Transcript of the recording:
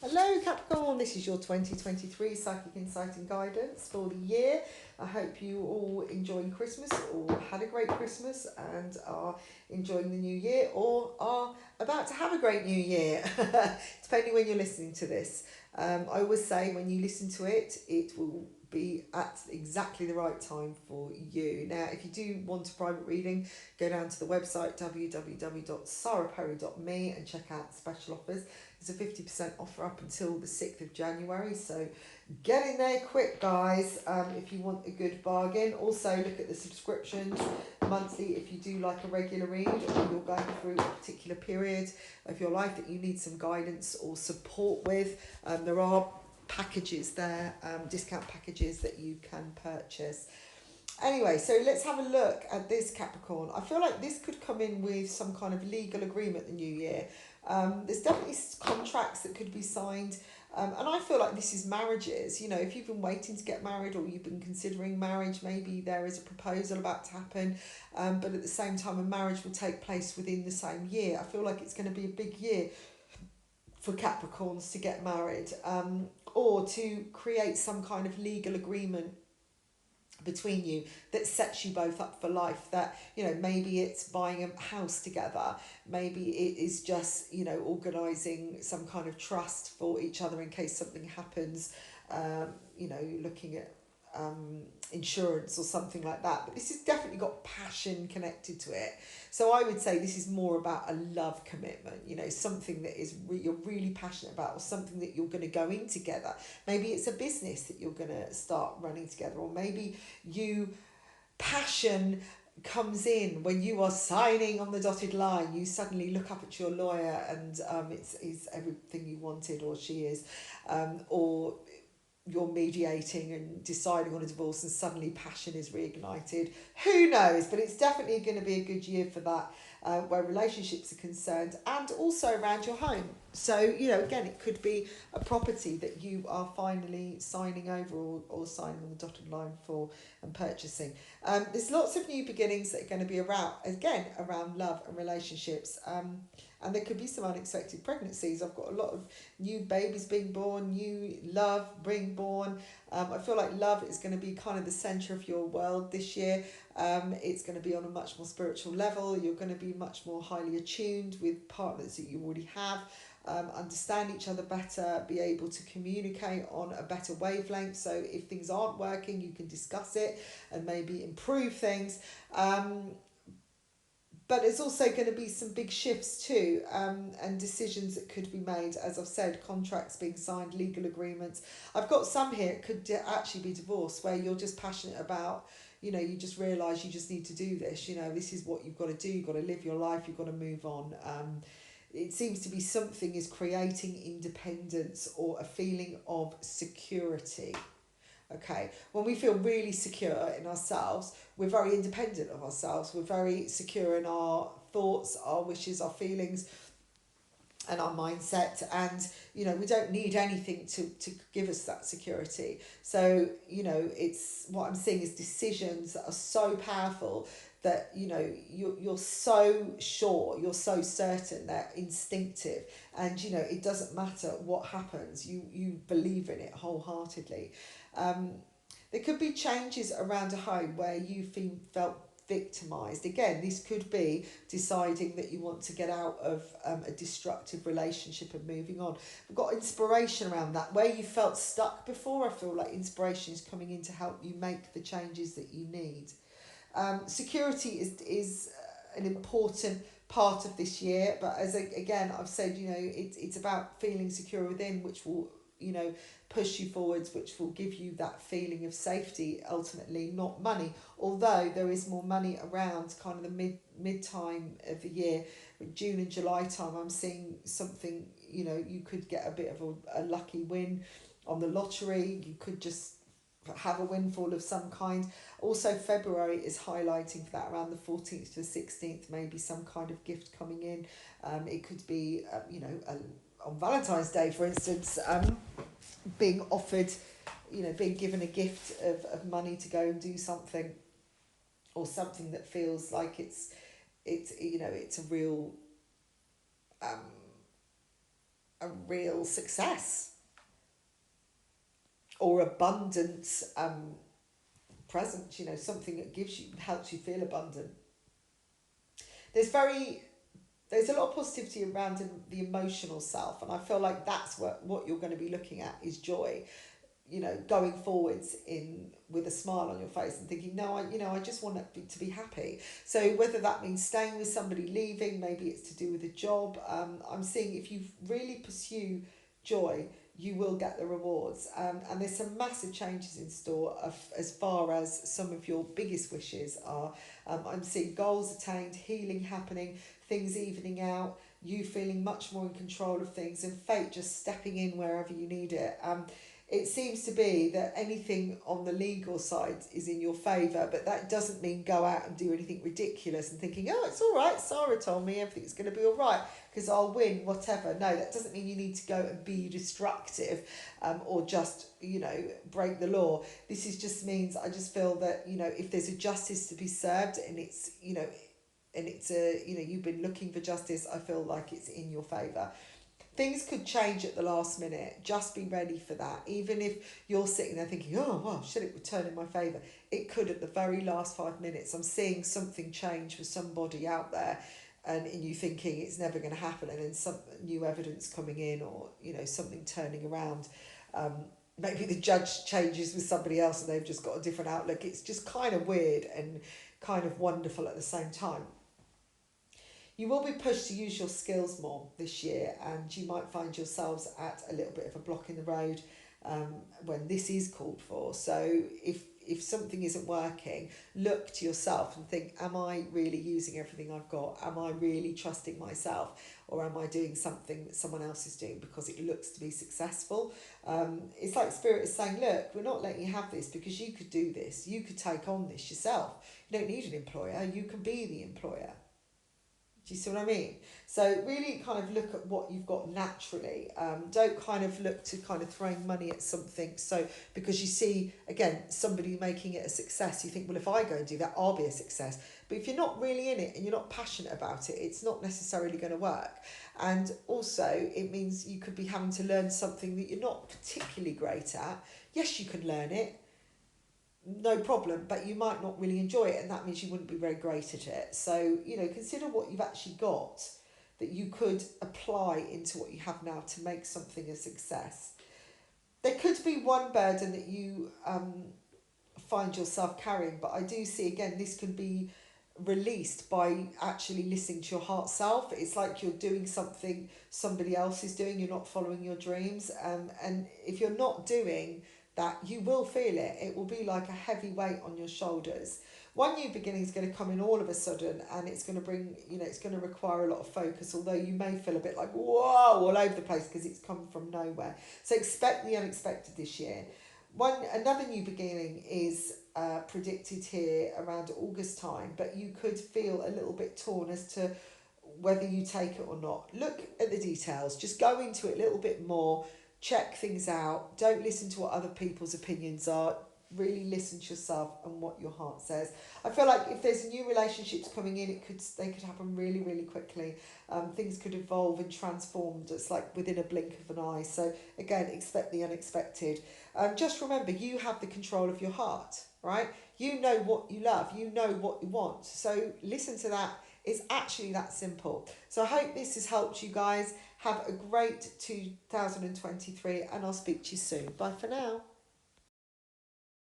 Hello Capricorn, this is your 2023 Psychic Insight and Guidance for the year. I hope you all enjoying Christmas or had a great Christmas and are enjoying the new year or are about to have a great new year, depending when you're listening to this. I always say when you listen to it, it will be at exactly the right time for you. Now, if you do want a private reading, go down to the website www.saraperry.me and check out the special offers. There's a 50% offer up until the 6th of January, so get in there quick, guys, if you want a good bargain. Also, look at the subscriptions monthly if you do like a regular read or you're going through a particular period of your life that you need some guidance or support with. There are packages there, discount packages that you can purchase. Anyway, so let's have a look at this Capricorn. I feel like this could come in with some kind of legal agreement the new year. There's definitely contracts that could be signed. And I feel like this is marriages. You know, if you've been waiting to get married or you've been considering marriage, maybe there is a proposal about to happen. But at the same time, a marriage will take place within the same year. I feel like it's going to be a big year for Capricorns to get married, or to create some kind of legal agreement between you that sets you both up for life. That, you know, maybe it's buying a house together, maybe it is just, you know, organizing some kind of trust for each other in case something happens. You know, looking at insurance or something like that. But this has definitely got passion connected to it. So I would say this is more about a love commitment, you know, something that is you're really passionate about, or something that you're going to go in together. Maybe it's a business that you're going to start running together, or maybe you passion comes in when you are signing on the dotted line. You suddenly look up at your lawyer and it's everything you wanted, or she is, or you're mediating and deciding on a divorce and suddenly passion is reignited. Who knows? But it's definitely going to be a good year for that, where relationships are concerned, and also around your home. So, you know, again, it could be a property that you are finally signing over, or signing on the dotted line for and purchasing. There's lots of new beginnings that are going to be around, again, around love and relationships. And there could be some unexpected pregnancies. I've got a lot of new babies being born, new love being born. I feel like love is going to be kind of the centre of your world this year. It's going to be on a much more spiritual level. You're going to be much more highly attuned with partners that you already have. Understand each other better, be able to communicate on a better wavelength. So if things aren't working, you can discuss it and maybe improve things. But there's also going to be some big shifts too, and decisions that could be made. As I've said, contracts being signed, legal agreements. I've got some here, it could actually be divorce, where you're just passionate about, you know, you just realise you just need to do this. You know, this is what you've got to do. You've got to live your life. You've got to move on. It seems to be something is creating independence or a feeling of security. Okay, when we feel really secure in ourselves, we're very independent of ourselves. We're very secure in our thoughts, our wishes, our feelings, and our mindset. And, you know, we don't need anything to give us that security. So, you know, it's what I'm seeing is decisions that are so powerful that, you know, you're so sure, you're so certain, they're instinctive, and, you know, it doesn't matter what happens, you believe in it wholeheartedly. um, there could be changes around a home where you felt victimized. Again, this could be deciding that you want to get out of a destructive relationship and moving on. We've got inspiration around that. Where you felt stuck before, I feel like inspiration is coming in to help you make the changes that you need. Security is an important part of this year, but again I've said, you know, it's about feeling secure within, which will, you know, push you forwards, which will give you that feeling of safety, ultimately, not money. Although there is more money around kind of the mid time of the year, June and July time. I'm seeing something, you know, you could get a bit of a lucky win on the lottery. You could just have a windfall of some kind. Also, February is highlighting for that, around the 14th to the 16th, maybe some kind of gift coming in. It could be, you know, on Valentine's Day, for instance, being offered, you know, being given a gift of money to go and do something, or something that feels like it's you know, it's a real um, a real success or abundance present, you know, something that gives you, helps you feel abundant. There's there's a lot of positivity around the emotional self, and I feel like that's what you're going to be looking at is joy, you know, going forwards in with a smile on your face and thinking, no, I just want to be happy. So whether that means staying with somebody, leaving, maybe it's to do with a job. I'm seeing if you really pursue joy, you will get the rewards. And there's some massive changes in store as far as some of your biggest wishes are. I'm seeing goals attained, healing happening, things evening out, you feeling much more in control of things, and fate just stepping in wherever you need it. It seems to be that anything on the legal side is in your favour, but that doesn't mean go out and do anything ridiculous and thinking, oh, it's all right, Sara told me everything's going to be all right because I'll win, whatever. No, that doesn't mean you need to go and be destructive or just, you know, break the law. This is just means, I just feel that, you know, if there's a justice to be served and it's, you know, and it's a, you know, you've been looking for justice, I feel like it's in your favour. Things could change at the last minute. Just be ready for that. Even if you're sitting there thinking, oh, well, should it return in my favour? It could at the very last 5 minutes. I'm seeing something change for somebody out there, and you thinking it's never going to happen, and then some new evidence coming in, or, you know, something turning around. Maybe the judge changes with somebody else and they've just got a different outlook. It's just kind of weird and kind of wonderful at the same time. You will be pushed to use your skills more this year, and you might find yourselves at a little bit of a block in the road when this is called for. So if something isn't working, look to yourself and think, am I really using everything I've got? Am I really trusting myself? Or am I doing something that someone else is doing because it looks to be successful? It's like Spirit is saying, look, we're not letting you have this because you could do this. You could take on this yourself. You don't need an employer. You can be the employer. Do you see what I mean? So really kind of look at what you've got naturally. Don't kind of look to kind of throwing money at something. So because you see, again, somebody making it a success, you think, well, if I go and do that, I'll be a success. But if you're not really in it and you're not passionate about it, it's not necessarily going to work. And also it means you could be having to learn something that you're not particularly great at. Yes, you can learn it, no problem, but you might not really enjoy it, and that means you wouldn't be very great at it. So, you know, consider what you've actually got that you could apply into what you have now to make something a success. There could be one burden that you find yourself carrying, but I do see, again, this can be released by actually listening to your heart self. It's like you're doing something somebody else is doing, you're not following your dreams, and if you're not doing that, you will feel it. It will be like a heavy weight on your shoulders. One new beginning is going to come in all of a sudden, and it's going to bring, you know, it's going to require a lot of focus, although you may feel a bit like, whoa, all over the place because it's come from nowhere. So expect the unexpected this year. Another new beginning is predicted here around August time, but you could feel a little bit torn as to whether you take it or not. Look at the details. Just go into it a little bit more. Check things out. Don't listen to what other people's opinions are. Really listen to yourself and what your heart says. I feel like if there's new relationships coming in, they could happen really, really quickly. Things could evolve and transform just like within a blink of an eye. So again, expect the unexpected. Just remember, you have the control of your heart, right? You know what you love. You know what you want. So listen to that. It's actually that simple. So I hope this has helped you guys. Have a great 2023, and I'll speak to you soon. Bye for now.